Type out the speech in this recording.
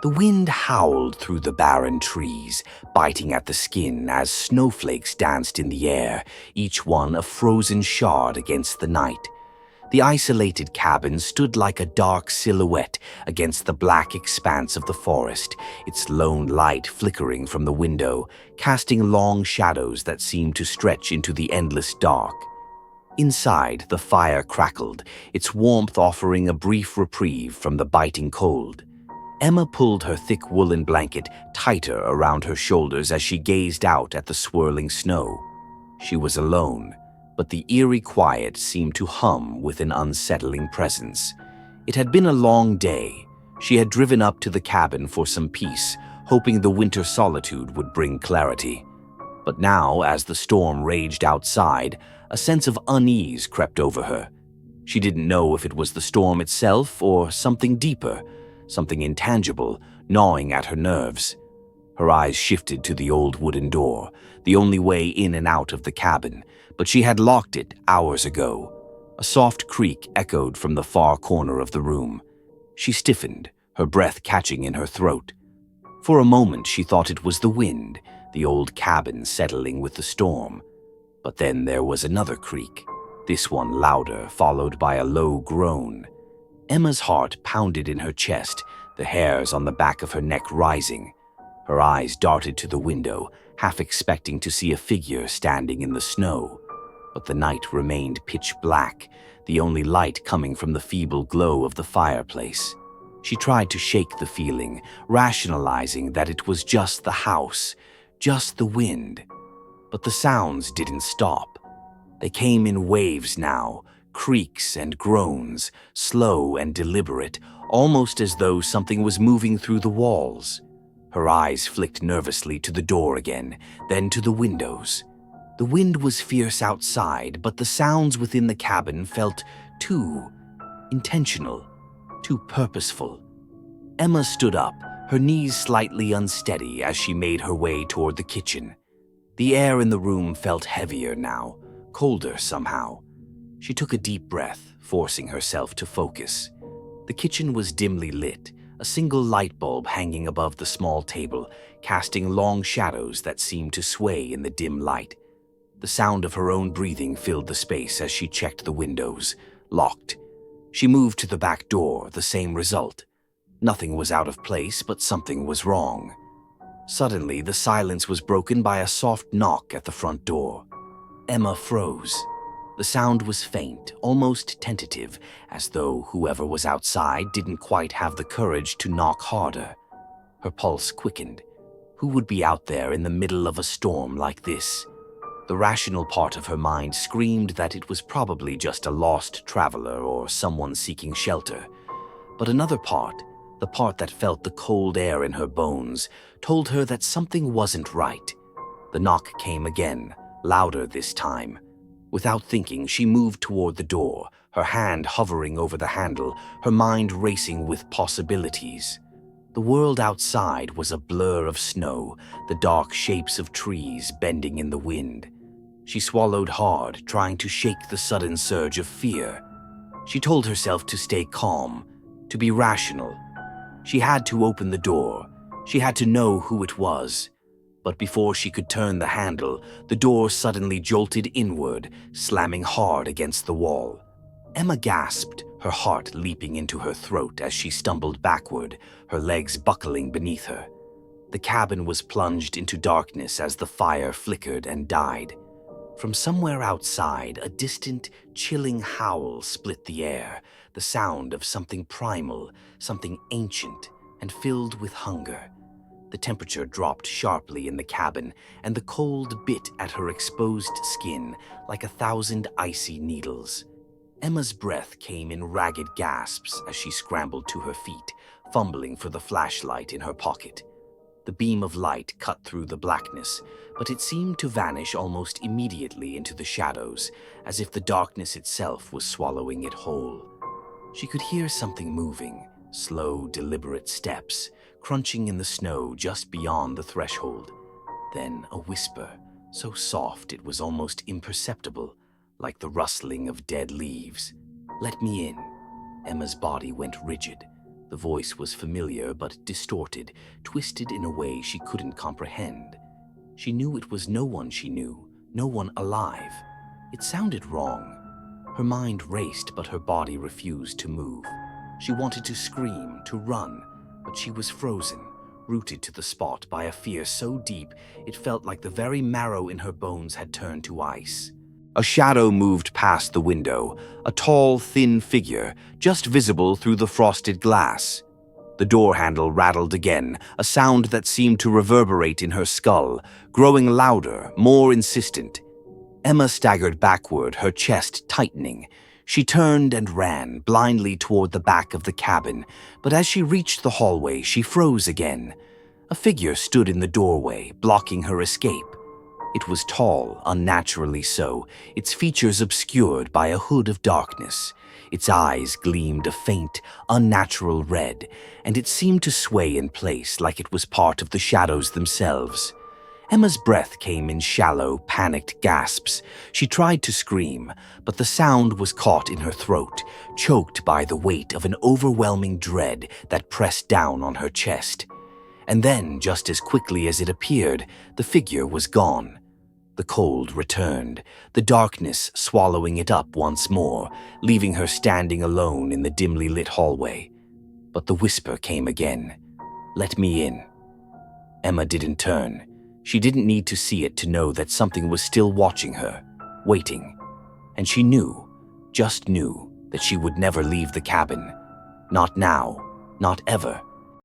The wind howled through the barren trees, biting at the skin as snowflakes danced in the air, each one a frozen shard against the night. The isolated cabin stood like a dark silhouette against the black expanse of the forest, its lone light flickering from the window, casting long shadows that seemed to stretch into the endless dark. Inside, the fire crackled, its warmth offering a brief reprieve from the biting cold. Emma pulled her thick woolen blanket tighter around her shoulders as she gazed out at the swirling snow. She was alone, but the eerie quiet seemed to hum with an unsettling presence. It had been a long day. She had driven up to the cabin for some peace, hoping the winter solitude would bring clarity. But now, as the storm raged outside, a sense of unease crept over her. She didn't know if it was the storm itself or something deeper, something intangible, gnawing at her nerves. Her eyes shifted to the old wooden door, the only way in and out of the cabin, but she had locked it hours ago. A soft creak echoed from the far corner of the room. She stiffened, her breath catching in her throat. For a moment she thought it was the wind, the old cabin settling with the storm. But then there was another creak, this one louder, followed by a low groan. Emma's heart pounded in her chest, the hairs on the back of her neck rising. Her eyes darted to the window, half expecting to see a figure standing in the snow. But the night remained pitch black, the only light coming from the feeble glow of the fireplace. She tried to shake the feeling, rationalizing that it was just the house, just the wind. But the sounds didn't stop. They came in waves now, creaks and groans, slow and deliberate, almost as though something was moving through the walls. Her eyes flicked nervously to the door again, then to the windows. The wind was fierce outside, but the sounds within the cabin felt too intentional, too purposeful. Emma stood up, her knees slightly unsteady as she made her way toward the kitchen. The air in the room felt heavier now, colder somehow. She took a deep breath, forcing herself to focus. The kitchen was dimly lit, a single light bulb hanging above the small table, casting long shadows that seemed to sway in the dim light. The sound of her own breathing filled the space as she checked the windows, locked. She moved to the back door, the same result. Nothing was out of place, but something was wrong. Suddenly, the silence was broken by a soft knock at the front door. Emma froze. The sound was faint, almost tentative, as though whoever was outside didn't quite have the courage to knock harder. Her pulse quickened. Who would be out there in the middle of a storm like this? The rational part of her mind screamed that it was probably just a lost traveler or someone seeking shelter. But another part, the part that felt the cold air in her bones, told her that something wasn't right. The knock came again, louder this time. Without thinking, she moved toward the door, her hand hovering over the handle, her mind racing with possibilities. The world outside was a blur of snow, the dark shapes of trees bending in the wind. She swallowed hard, trying to shake the sudden surge of fear. She told herself to stay calm, to be rational. She had to open the door. She had to know who it was. But before she could turn the handle, the door suddenly jolted inward, slamming hard against the wall. Emma gasped, her heart leaping into her throat as she stumbled backward, her legs buckling beneath her. The cabin was plunged into darkness as the fire flickered and died. From somewhere outside, a distant, chilling howl split the air, the sound of something primal, something ancient, and filled with hunger. The temperature dropped sharply in the cabin, and the cold bit at her exposed skin like 1,000 icy needles. Emma's breath came in ragged gasps as she scrambled to her feet, fumbling for the flashlight in her pocket. The beam of light cut through the blackness, but it seemed to vanish almost immediately into the shadows, as if the darkness itself was swallowing it whole. She could hear something moving, slow, deliberate steps, crunching in the snow just beyond the threshold. Then a whisper, so soft it was almost imperceptible, like the rustling of dead leaves. "Let me in." Emma's body went rigid. The voice was familiar but distorted, twisted in a way she couldn't comprehend. She knew it was no one she knew, no one alive. It sounded wrong. Her mind raced, but her body refused to move. She wanted to scream, to run, but she was frozen, rooted to the spot by a fear so deep it felt like the very marrow in her bones had turned to ice. A shadow moved past the window, a tall, thin figure, just visible through the frosted glass. The door handle rattled again, a sound that seemed to reverberate in her skull, growing louder, more insistent. Emma staggered backward, her chest tightening. She turned and ran blindly toward the back of the cabin, but as she reached the hallway, she froze again. A figure stood in the doorway, blocking her escape. It was tall, unnaturally so, its features obscured by a hood of darkness. Its eyes gleamed a faint, unnatural red, and it seemed to sway in place like it was part of the shadows themselves. Emma's breath came in shallow, panicked gasps. She tried to scream, but the sound was caught in her throat, choked by the weight of an overwhelming dread that pressed down on her chest. And then, just as quickly as it appeared, the figure was gone. The cold returned, the darkness swallowing it up once more, leaving her standing alone in the dimly lit hallway. But the whisper came again. "Let me in." Emma didn't turn. She didn't need to see it to know that something was still watching her, waiting. And she knew, just knew, that she would never leave the cabin. Not now, not ever.